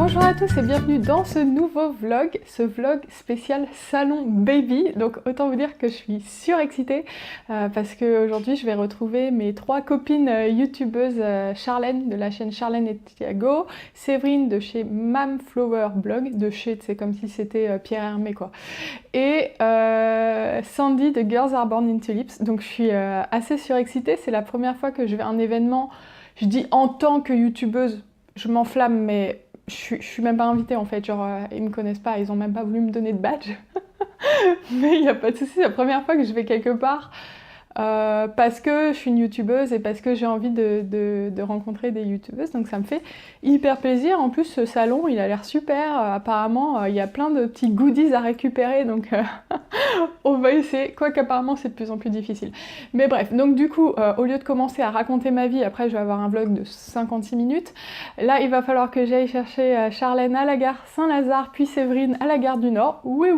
Bonjour à tous et bienvenue dans ce nouveau vlog, ce vlog spécial salon baby. Donc autant vous dire que je suis surexcitée parce qu'aujourd'hui je vais retrouver mes trois copines youtubeuses, Charlène de la chaîne Charlène et Thiago, Séverine de chez Mamflower Blog, de chez, c'est comme si c'était Pierre Hermé quoi, et Sandy de Girls Are Born in Tulips. Donc je suis assez surexcitée, c'est la première fois que je vais à un événement, je dis en tant que youtubeuse, je m'enflamme mais je suis même pas invitée en fait, genre ils me connaissent pas, ils ont même pas voulu me donner de badge. Mais il n'y a pas de souci, c'est la première fois que je vais quelque part parce que je suis une youtubeuse et parce que j'ai envie de rencontrer des youtubeuses, donc ça me fait hyper plaisir. En plus ce salon il a l'air super, apparemment il y a plein de petits goodies à récupérer, donc on va essayer, quoique apparemment c'est de plus en plus difficile. Mais bref, donc du coup au lieu de commencer à raconter ma vie, après je vais avoir un vlog de 56 minutes, là il va falloir que j'aille chercher Charlène à la gare Saint-Lazare, puis Séverine à la gare du Nord. Oui,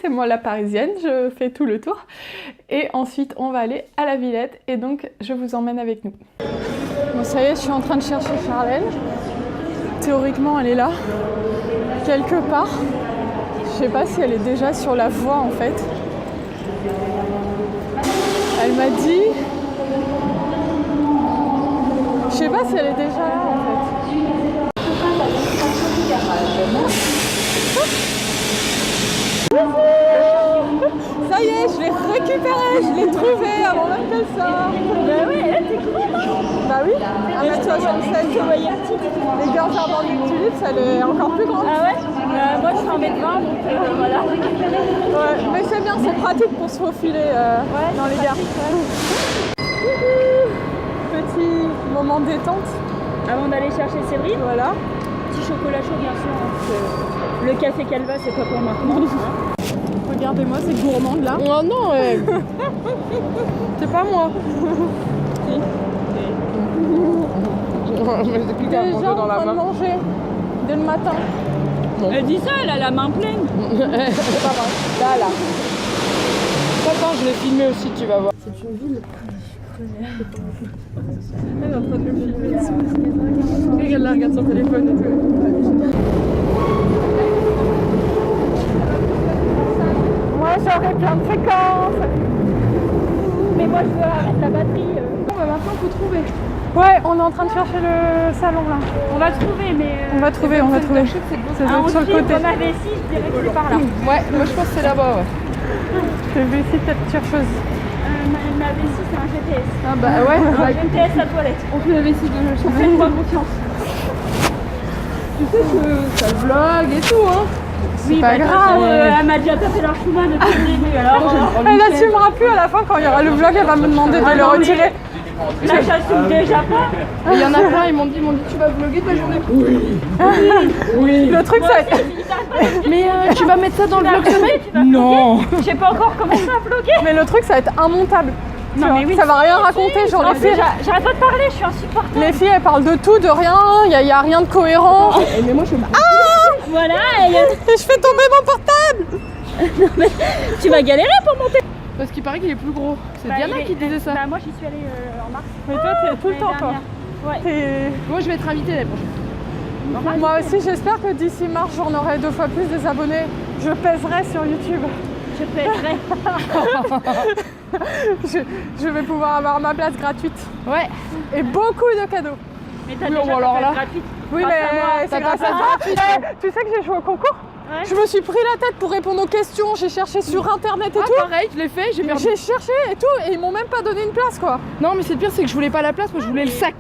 c'est moi la parisienne, je fais tout le tour. Et ensuite on va aller à la Villette et donc je vous emmène avec nous. Bon ça y est, je suis en train de chercher Charlène. Théoriquement elle est là, quelque part. Je sais pas si elle est déjà sur la voie en fait. Elle m'a dit... Je sais pas si elle est déjà là en fait. Ça y est, je l'ai récupéré, je l'ai trouvé avant même qu'elle sorte. Bah oui, elle était cool. Bah oui, 1m67. Les Girls Are Born in Tulips, elle est encore plus grande. Ah ouais moi je suis 1m20 donc voilà. Ouais, mais c'est bien, c'est pratique pour se faufiler dans les gares. Petit moment détente. Avant d'aller chercher Séverine, Voilà. petit chocolat chaud bien sûr. Hein, le café Calva c'est pas pour maintenant. Regardez-moi ces gourmandes là. Oh non, c'est pas moi. Mais depuis qu'elle a mangé Déjà dans en la train de main. manger dès le matin. Elle dit ça, elle a la main pleine. C'est pas vrai. Là. Attends, je l'ai filmé aussi, tu vas voir. C'est une ville. Elle est en train de le filmer. Regarde, elle regarde son téléphone et tout. Moi j'aurais plein de fréquences. Mais moi je veux arrêter la batterie. Bon, bah maintenant faut trouver. Ouais, on est en train de chercher le salon là. On va trouver mais... On va trouver. C'est sur le côté. Comme ma vessie, je dirais que c'est par là. Ouais, moi je pense que c'est là-bas, ouais. Je vais essayer peut-être quelque chose. Ma vessie c'est un GPS. Ah bah ouais. Un GPS à toilette. On fait la vessie de Faites-moi confiance. Tu sais que ça vlog et tout, hein. Oui, pas bah, grave. Elle m'a déjà tapé leur chemin depuis le début alors. Elle assumera plus à la fin quand il y aura le vlog, elle va me demander de le retirer. Là j'assume déjà pas. Et il y en a plein, ils m'ont dit tu vas vlogger ta journée. Oui. Le truc ça va être... Mais tu vas mettre ça dans le vlog semaine? Non. J'ai pas encore commencé à vlogger. Mais le truc ça va être immontable. Non, Tu vois, mais oui. ça va rien raconter, genre les filles, J'arrête pas de parler, je suis insupportable. les filles elles parlent de tout, de rien, il y a rien de cohérent. Mais moi je me Voilà, Et je fais tomber mon portable. tu vas galérer pour monter. Parce qu'il paraît qu'il est plus gros. C'est Diana qui disait ça. Bah, moi j'y suis allée en mars. Mais toi t'es tout le temps quoi. Ouais. T'es- Moi je vais être invitée l'année prochaine. Moi aussi j'espère que d'ici mars j'en aurai 2 fois plus des abonnés. Je pèserai sur YouTube. Je pèserai. Je vais pouvoir avoir ma place gratuite. Ouais. Et beaucoup de cadeaux. Mais t'as Oui, déjà alors ta là. place gratuite. Oui Grâce à moi, mais c'est t'as grâce ta à place toi. Tu sais que j'ai joué au concours. Ouais. Je me suis pris la tête pour répondre aux questions, j'ai cherché sur internet et tout. Pareil, je l'ai fait, j'ai perdu. J'ai cherché et tout et ils m'ont même pas donné une place quoi. Non mais c'est le pire, c'est que je voulais pas la place, moi je voulais le sac.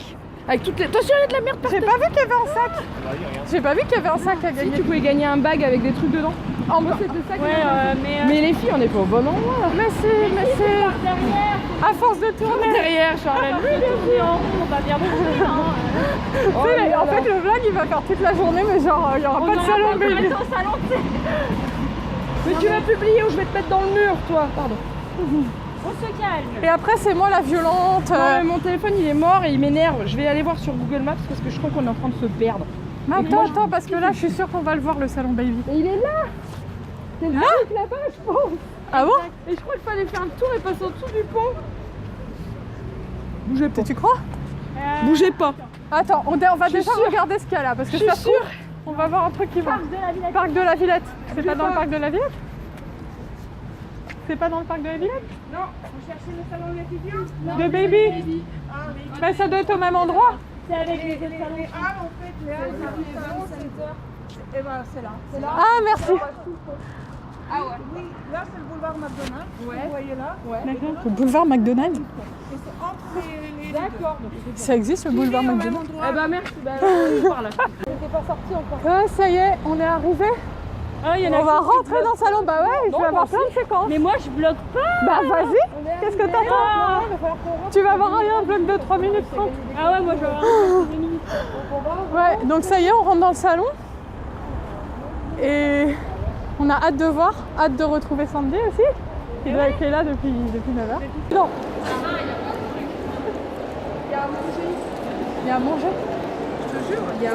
Avec toutes les... Attention, il y a de la merde par J'ai pas vu qu'il y avait un sac. J'ai pas vu qu'il y avait un sac à Si, gagner. tu pouvais gagner un bag avec des trucs dedans. En Moi c'était ça que Ouais, j'avais. Mais les filles, on est pas au bon endroit. Mais c'est derrière. à force de tourner. Derrière, Charlène. Oui, bien sûr. On va bien manger. Hein. Oh Tu sais, là en là. fait le vlog il va faire toute la journée mais genre il y aura pas de salon baby. baby. Au salon, tu sais. Mais tu vas publier ou je vais te mettre dans le mur, toi. Pardon. On se calme. Et après c'est moi la violente. Non, mais mon téléphone il est mort et il m'énerve. Je vais aller voir sur Google Maps parce que je crois qu'on est en train de se perdre. Mais attends parce que là je suis sûre qu'on va le voir le salon baby. Et il est là. C'est le truc là-bas, je pense. Ah bon? Et je crois qu'il fallait faire un tour et passer en dessous du pont. Bougez pas. Tu crois? Bougez pas. Attends, on va Je suis déjà sûre. regarder ce qu'il y a là parce que Je suis ça se trouve, sûre. On va voir un truc qui va. Parc de la Villette. C'est pas dans le parc de la Villette? C'est pas dans le parc de la Villette? Non, vous cherchez le salon d'étudiants? De Baby. Bah ça doit être au même endroit. C'est avec les autres salons. Ah, en fait, les salons, c'est... Et ben, c'est là. C'est là. Ah merci. Ah ouais. Oui, là, c'est le boulevard McDonald's. Ouais. Vous voyez là? Ouais. D'accord. Le boulevard McDonald's. Et c'est entre les D'accord. Ça existe le boulevard au même McDonald's? endroit. Eh bah merci, bah on par là. J'étais pas sortie encore. Ah ça y est, on est arrivé. Ah, y en a On va qui rentrer dans le salon. Bah ouais, je Non, vais avoir moi plein de séquences. Mais moi je bloque pas. Bah vas-y. Qu'est-ce que t'attends? Tu vas avoir un bloc de 3 minutes 30. Ah ouais, moi je vais avoir un 2 minutes. Ouais, donc ça y est, on rentre dans le salon. Et on a hâte de voir, hâte de retrouver Sandy aussi, qui doit être là depuis 9h. Non. Il y a à manger. Je te jure, il y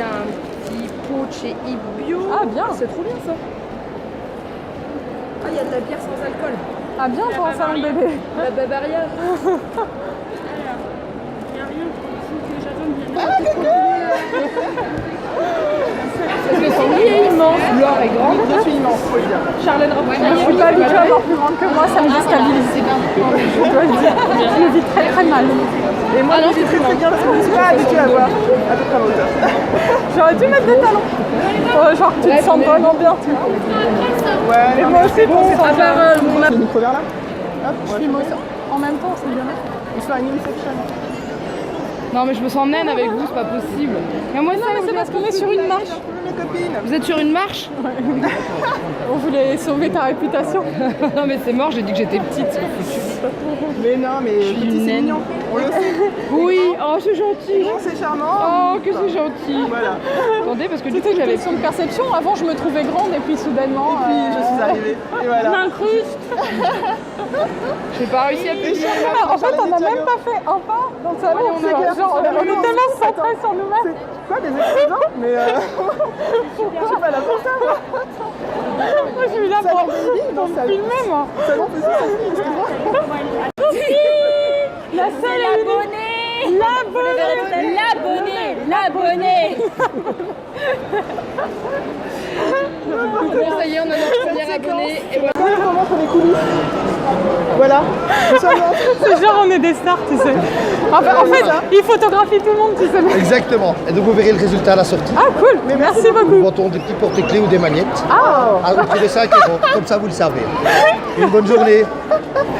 a un petit pot de chez Ibio. Ah bien. C'est trop bien ça. Ah, il y a de la bière sans alcool. Ah bien pour un salon bébé. La Bavaria. Il y a rien que j'attends bien. Parce que son lit est immense. Laure est grande. Je suis immense, faut le dire. Charlotte Je suis pas habituée à avoir plus grande que moi, ça me déstabilise. Je dois le dire. Je le vis très très mal. Et moi, je suis très bien parce que je suis pas habituée à voir à peu près ma hauteur. J'aurais dû mettre des talons. Genre tu te sens vraiment bien. Ouais, Et moi aussi pour se sentir. C'est le micro vers là. Hop, Je filme aussi. En même temps, c'est bien. on se fait un Inception. Non mais je me sens naine avec vous, c'est pas possible. Mais moi Non mais c'est parce qu'on est sur une marche. Mes copines. vous êtes sur une marche? On voulait sauver ta réputation. Non mais c'est mort, j'ai dit que j'étais petite. Mais non, mais petit, c'est mignon. On le sait. Oui, oh c'est gentil. Non, c'est charmant. Oh que c'est gentil. Voilà. Attendez parce que du coup C'était une j'avais... question de perception. Avant, je me trouvais grande et puis soudainement. Puis je suis arrivée. Et voilà. M'incruste. J'ai pas réussi à publier. En fait, on n'a même pas fait un pas dans le salon. c'est clair. Genre, on est tellement centrés sur nous-mêmes. Quoi, des exposants? Mais je suis pas là pour ça, moi. Moi, je suis là Salon pour baby dans le salon. filmer, moi. Salon petit, excuse-moi. La seule et unique. L'abonné. Bon, ça y est, on a notre premier abonné. Et voilà. Comment pour les coulisses? Voilà. Nous sommes en C'est genre, on est des stars, tu sais. En fait, ils photographient tout le monde, tu sais. Exactement. Et donc vous verrez le résultat à la sortie. Ah, cool. Merci Nous beaucoup. vantons des petits porte-clés ou des magnettes. Ah. À vous trouver 5 €. Comme ça, vous le savez. Une bonne journée.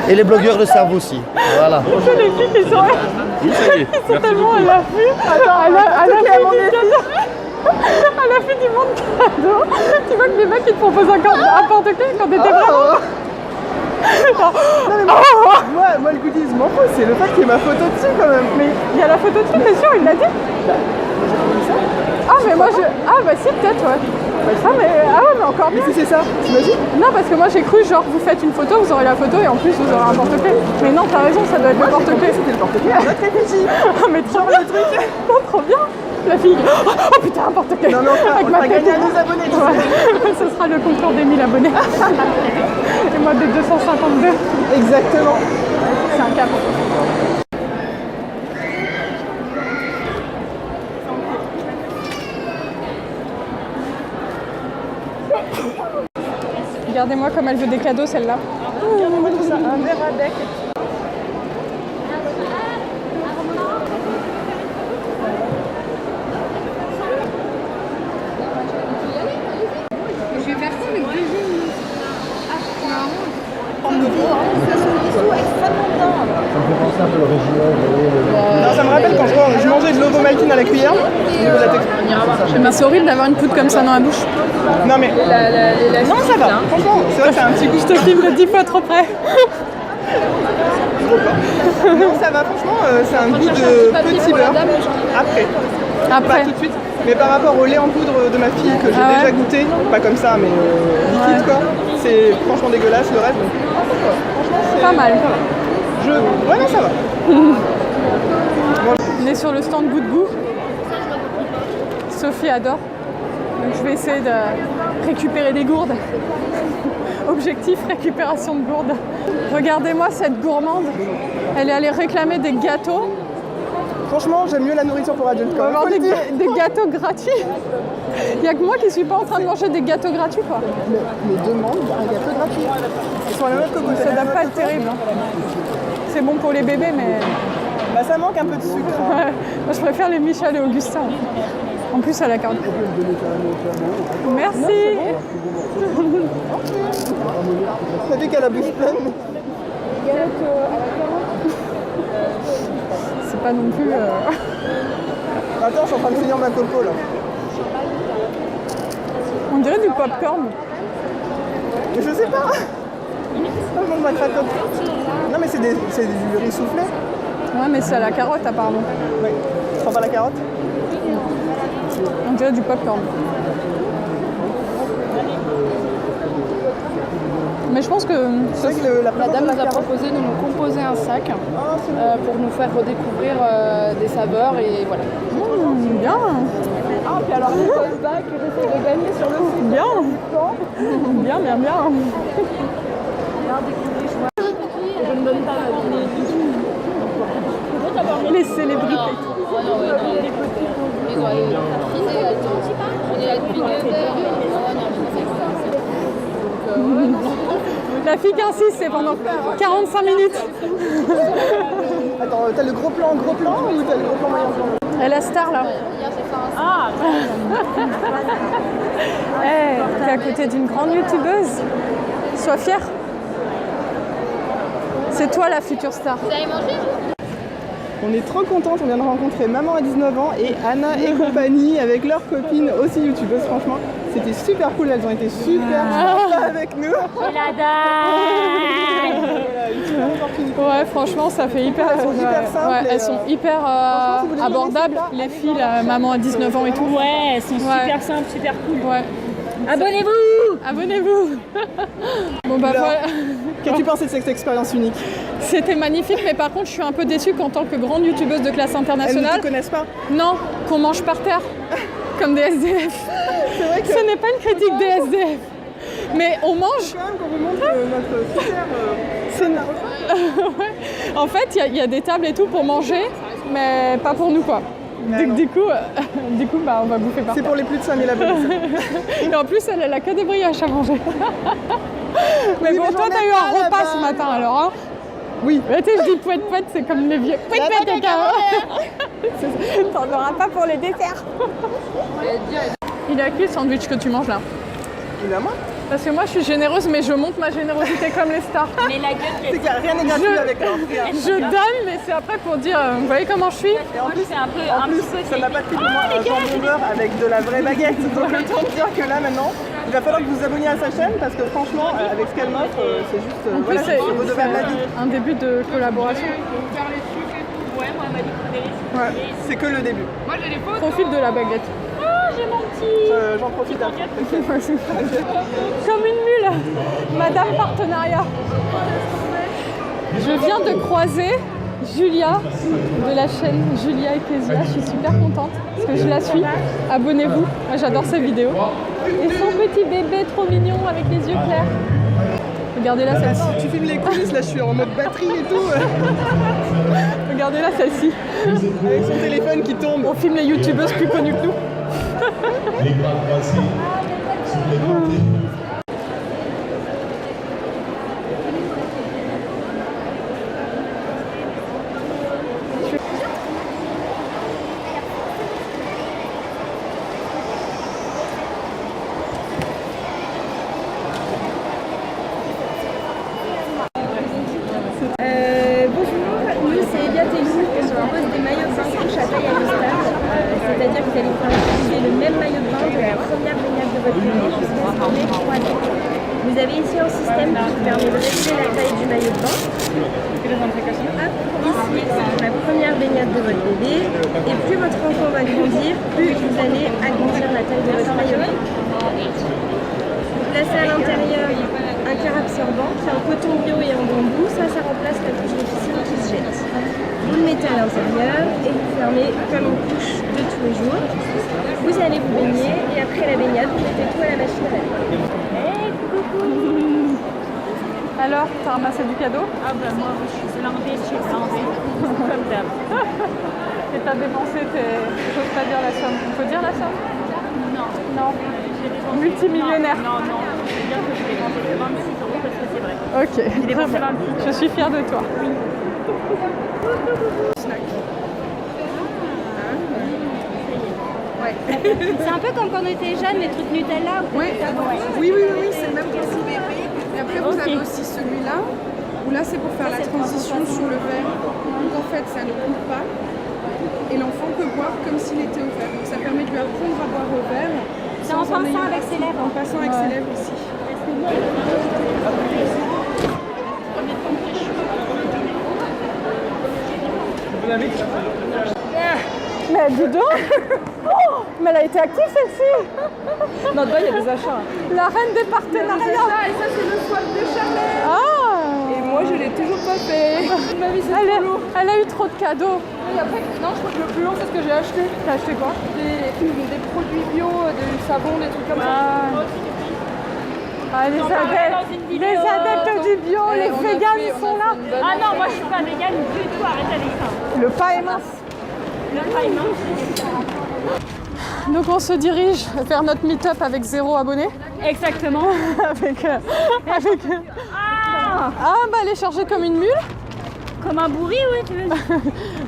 Et les blogueurs le savent aussi. Voilà. C'est les filles qui sont. Ils sont tellement à l'affût. À l'affût du monde cadeau. Tu vois que les mecs ils te proposent un porte-clés quand t'étais vraiment. Moi, le goodies, je m'en fous, c'est le fait qu'il y ait ma photo dessus quand même. Mais il y a la photo dessus, t'es sûr, il l'a dit? Ah, mais moi je. Ah, bah si, peut-être, ouais. Ah ouais, mais encore mieux. Si c'est ça, t'imagines? Non, parce que moi j'ai cru, genre, vous faites une photo, vous aurez la photo et en plus vous aurez un porte-clés. Mais non, t'as raison, ça doit être le porte-clés. C'était le porte-clés à notre effigie. Ah, mais trop bien le truc. Non, trop bien. La fille. Oh putain, un porte-clés. Non, mais on fera gagner à nos abonnés. tu sais. Ouais. Ce sera le concours des 1000 abonnés. Et moi des 252. Exactement. C'est un cap. Regardez-moi comme elle veut des cadeaux celle-là. Regardez-moi tout ça, un verre à bec. Non, ça me rappelle quand je mangeais de l'ovomaltine à la cuillère. Mais c'est horrible d'avoir une poudre comme ça dans la bouche. Non mais... Non, ça va. Franchement, c'est vrai que c'est un petit goût. Je te filme de 10 fois trop près. Non, ça va. Franchement, c'est un goût de petit beurre. Après. Après. Pas tout de suite. Mais par rapport au lait en poudre de ma fille que j'ai Ah ouais. déjà goûté, pas comme ça, mais liquide quoi, c'est franchement dégueulasse le reste. Donc, franchement, c'est Pas mal. Ouais, non, ça va. On est sur le stand Goût de Goût. Sophie adore. Donc je vais essayer de récupérer des gourdes. Objectif, récupération de gourdes. Regardez-moi cette gourmande. Elle est allée réclamer des gâteaux Franchement, j'aime mieux la nourriture pour adultes On quand va même. avoir faut le dire. des gâteaux gratuits. Il n'y a que moi qui suis pas en train de manger des gâteaux gratuits, quoi. Mais demande un gâteau gratuit. Ils sont à la même coco. Ça doit pas être terrible. Hein. C'est bon pour les bébés, mais Bah ça manque un peu de sucre. Hein. ouais. Moi je préfère les Michel et Augustin. En plus à la carte. Merci. Ça fait qu'elle a la bouche pleine. C'est pas non plus. Attends, je suis en train de finir ma coco là. On dirait du popcorn. Mais je sais pas. Ah, je mange ma cracotte. Non mais c'est du riz soufflé. Ouais, mais c'est à la carotte apparemment. Oui. Tu prends pas la carotte? On dirait du popcorn. Mais je pense que C'est vrai que La dame nous a proposé de nous composer un sac pour nous faire redécouvrir des saveurs et voilà. bien, Ah, puis alors les tote bags que j'essaie de gagner sur le site. bien, bien. Je ne donne pas ma vie. Les célébrités. La fille qui insiste, c'est pendant 45 minutes. Attends, t'as le gros plan ou t'as le gros plan moyen plan? Et la star là. Ah, Hey, t'es à côté d'une grande youtubeuse. Sois fière. C'est toi la future star. On est trop contente, on vient de rencontrer maman à 19 ans et Anna et compagnie avec leurs copines aussi youtubeuses. Franchement, c'était super cool, elles ont été super sympas avec nous. la dame. Voilà, une super opportunité. Ouais, franchement, ça fait hyper. Elles sont hyper simples ouais, et, elles sont hyper franchement, si vous les abordables. connaissez pas, Les filles, là, maman à 19 ans et tout. Ouais, elles sont Ouais. super simples, super cool. Ouais. Abonnez-vous. Abonnez-vous. Bon bah Alors, voilà. Qu'as-tu pensé de cette expérience unique? C'était magnifique, mais par contre, je suis un peu déçue qu'en tant que grande youtubeuse de classe Elles ne internationale, te connaissent pas? non, qu'on mange par terre, comme des SDF. C'est vrai que Ce n'est pas une critique des SDF, mais on mange. quand même qu'on vous montre notre super... Ouais. En fait, il y a des tables et tout pour manger, mais pas pour nous, quoi. Ouais, non. Du coup, bah, on va bouffer par C'est terre. pour les plus de 5000 abonnés. Et en plus, elle a que des brioches à manger. Mais Oui, bon, mais toi, j'en t'as ai eu pas un repas là-bas. ce matin, alors, hein. Oui. Mais tu sais, je dis pouette-pouette, c'est comme les vieux. Pouette-pouette et carottes. T'en auras pas pour les desserts. Il est à qui le sandwich que tu manges là? Il est à moi. Parce que moi, je suis généreuse, mais je montre ma générosité comme les stars. Mais la gueule, C'est qu'il n'y a rien n'est gratuit avec leur regarde. Je donne, mais c'est après pour dire, vous voyez comment je suis? Et en plus, c'est un peu ça m'a pas pris pour moi un jambon beurre avec de la vraie baguette. Donc autant dire que là maintenant, il va falloir que vous vous abonniez à sa chaîne parce que franchement, avec ce qu'elle m'offre, c'est juste En plus, voilà, c'est je suis redevable la vie. un début de collaboration. Ouais, moi, elle m'a dit que Ouais, c'est que le début. Profite de la baguette. oh, j'ai mon petit. J'en profite après. Comme une mule. Madame Partenariat. Je viens de croiser Julia de la chaîne Julia et Kezia. Je suis super contente parce que je la suis. Abonnez-vous. Moi, j'adore ses vidéos. Et son petit bébé trop mignon avec les yeux clairs. Regardez-la celle-ci. Attends, tu filmes les coulisses, là je suis en mode batterie et tout. Regardez-la celle-ci. Avec son téléphone qui tombe. On filme les youtubeuses plus connues que nous. Bonjour, nous c'est Elia Télou et je propose des maillots de bain couche à taille ajustable. C'est-à-dire que vous allez pouvoir utiliser le même maillot de bain de la première baignade de votre bébé jusqu'à ce qu'il ait 3 ans. Vous avez ici un système qui vous permet de régler la taille du maillot de bain. Ici, c'est pour la première baignade de votre bébé. Et plus votre enfant va grandir, plus vous allez agrandir la taille de votre maillot de bain. Vous placez à l'intérieur un cœur absorbant qui est en coton bio et en bambou. Ça remplace la couche de piscine qui se jette. Vous le mettez à l'intérieur et vous fermez comme une couche de tous les jours. Vous allez vous baigner et après la baignade, vous mettez tout à la machine à laver. Hey, coucou. Alors, t'as ramassé du cadeau? Ah bah moi, je suis blindée, comme d'hab. Et t'as dépensé j'ose pas dire la somme. On peut dire la somme? Non. Non. Multimillionnaire. Non, je vais dire que j'ai dépensé 26 € parce que c'est vrai. Ok. J'ai dépensé 26. Je suis fière de toi. C'est un peu comme quand on était jeunes, les trucs Nutella. Oui, c'est le même principe. Et après, vous avez aussi celui-là, où là, c'est pour faire la transition sur le verre. Donc en fait, ça ne coule pas. Et l'enfant peut boire comme s'il était au verre. Donc ça permet de lui apprendre à boire au verre. C'est en passant avec ses lèvres. En passant avec ses lèvres aussi. Mais dis donc oh, mais elle a été active celle-ci. Non, dedans, il y a des achats. La reine des partenariats. Et ça, c'est le swap de Charlotte. Ah. Et moi, je l'ai toujours pas fait. Ma vie, c'est trop lourd. Elle a eu trop de cadeaux. Et après, non, je crois que le plus long, c'est ce que j'ai acheté. T'as acheté quoi? Des produits bio, du savon, des trucs comme ça. Ah, les adeptes du bio, les véganes sont là. Ah non, moi je suis pas végane du tout, arrêtez avec ça. Le pas est mince. Le pain est mince. Donc on se dirige vers notre meet-up avec 0 abonnés. Exactement. avec Ah, bah elle est chargée comme une mule. comme un bourri, oui, tu veux dire.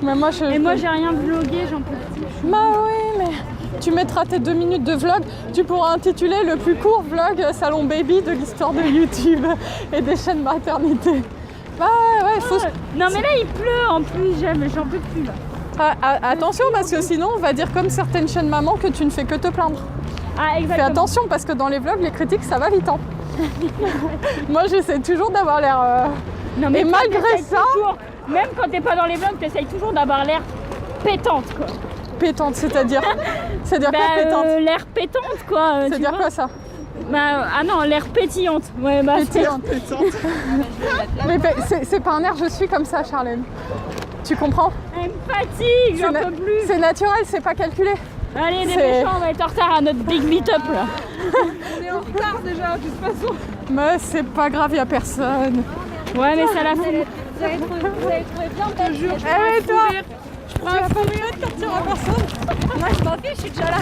Mais moi Et moi j'ai rien vlogué, j'en peux plus. Bah oui, mais tu mettras tes 2 minutes de vlog. Tu pourras intituler le plus court vlog Salon Baby de l'histoire de YouTube et des chaînes maternité. Bah ouais, faut... Non mais là il pleut en plus, j'en peux plus là. Attention parce que sinon on va dire comme certaines chaînes mamans que tu ne fais que te plaindre. Ah Fais exactement. attention parce que dans les vlogs, les critiques ça va vite. Hein. Moi j'essaie toujours d'avoir l'air... Non, mais Et toi, malgré t'essayes ça... toujours, même quand t'es pas dans les vlogs, t'essayes toujours d'avoir l'air pétante quoi. Pétante, c'est-à-dire C'est-à-dire Bah, quoi pétante l'air pétante quoi. tu C'est-à-dire vois. quoi ça Bah, ah non, l'air pétillante. Ouais, bah, Pétillante. Mais c'est pas un air, je suis comme ça, Charlène. Tu comprends? Elle me fatigue, j'en peux plus. C'est naturel, c'est pas calculé. Allez, des c'est- méchants, on va être en retard à notre big meet-up là. On est en retard déjà, de toute façon. Mais c'est pas grave, y a personne. Ouais, mais ça la fout. Vous avez trouvé bien, je te jure. Eh toi Je prends un fou quand il y aura personne. Moi, je m'en fiche, je suis déjà là.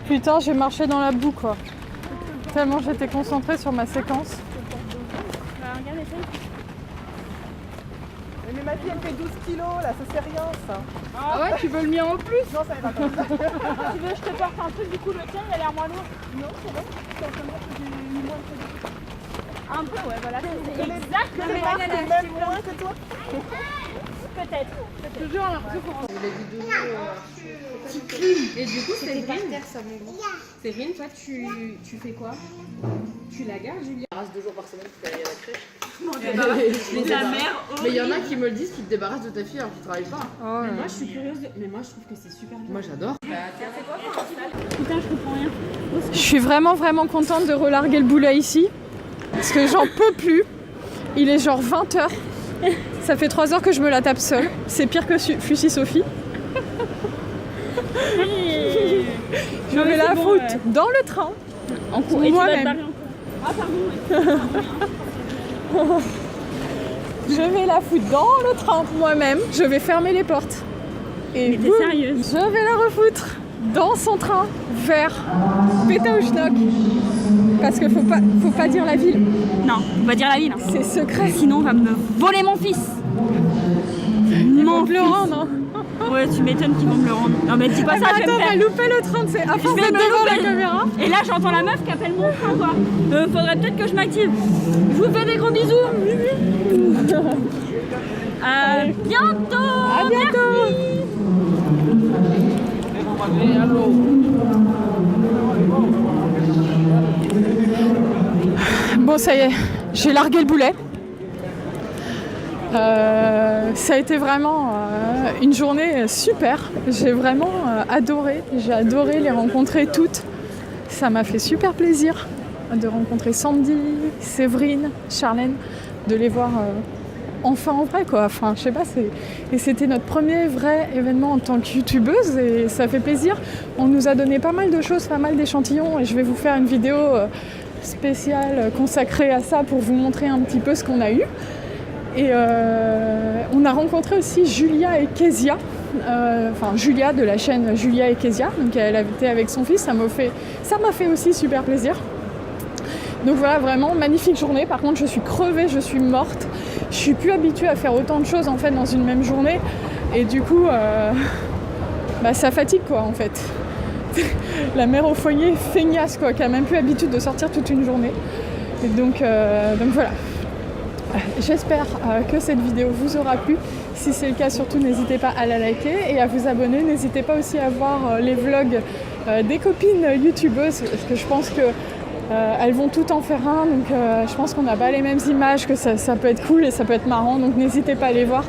Putain, j'ai marché dans la boue quoi. Tellement j'étais concentrée sur ma séquence. Mais ma fille, elle fait 12 kilos, là, ça c'est rien, ça. Ah ouais, tu veux le mien en plus? Non, ça va pas. Tu veux, je te porte un truc, du coup, le tien, il a l'air moins lourd. Un peu, ouais, voilà. C'est exactement Même moins que toi. peut-être. Toujours l'impression qu'on Et du coup, Séverine, Séverine, toi, tu fais quoi? Tu la gardes, Julia? Je reste 2 jours par semaine pour aller à la crèche. La mère, Mais il y en a qui me le disent, qui te débarrassent de ta fille alors qu'ils travaillent pas. Oh, Mais moi, je suis curieuse. Mais moi, je trouve que c'est super bien. Moi, j'adore. putain, je comprends rien. Je suis vraiment contente de relarguer le boulet ici. Parce que j'en peux plus. Il est genre 20h. Ça fait 3 heures que je me la tape seule. C'est pire que Fussy Sophie. Je vais la foutre dans le train. En cours. Et tu vas te Moi-même. barrer en cours. Ah, pardon. Je vais la foutre dans le train moi-même. Je vais fermer les portes. Et Mais t'es boum, sérieuse? je vais la refoutre dans son train vers Pétaouchnok. Parce qu'il faut pas dire la ville. Non, on va dire la ville. Hein. C'est secret. Sinon, on va me voler mon fils. Ils vont te le rendre. Hein. Ouais, tu m'étonnes qu'ils vont me le rendre. Non, mais dis pas ça, je vais Attends, me on va faire. louper le train, c'est à force vais d'être me devant la louper. caméra. Et là, j'entends la meuf qui appelle mon train, quoi. Faudrait peut-être que je m'active. Je vous fais des gros bisous. À bientôt. À bientôt. Bon, ça y est, j'ai largué le boulet. Ça a été vraiment une journée super. J'ai vraiment adoré. J'ai adoré les rencontrer toutes. Ça m'a fait super plaisir de rencontrer Sandy, Séverine, Charlène, de les voir enfin en vrai quoi. Enfin, je sais pas, et c'était notre premier vrai événement en tant que youtubeuse et ça fait plaisir. On nous a donné pas mal de choses, pas mal d'échantillons et je vais vous faire une vidéo spéciale consacrée à ça pour vous montrer un petit peu ce qu'on a eu. Et On a rencontré aussi Julia et Kezia, enfin Julia de la chaîne Julia et Kezia, donc elle était avec son fils, ça m'a fait aussi super plaisir. Donc voilà, vraiment magnifique journée. Par contre, je suis crevée, je suis morte. Je suis plus habituée à faire autant de choses en fait dans une même journée, et du coup, ça fatigue quoi en fait. La mère au foyer feignasse quoi, qui a même plus l'habitude de sortir toute une journée. Et donc voilà. J'espère que cette vidéo vous aura plu. Si c'est le cas, surtout n'hésitez pas à la liker et à vous abonner. N'hésitez pas aussi à voir les vlogs des copines youtubeuses, parce que je pense que elles vont toutes en faire un, donc je pense qu'on n'a pas les mêmes images, que ça peut être cool et ça peut être marrant, donc n'hésitez pas à les voir.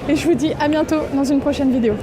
Et je vous dis à bientôt dans une prochaine vidéo.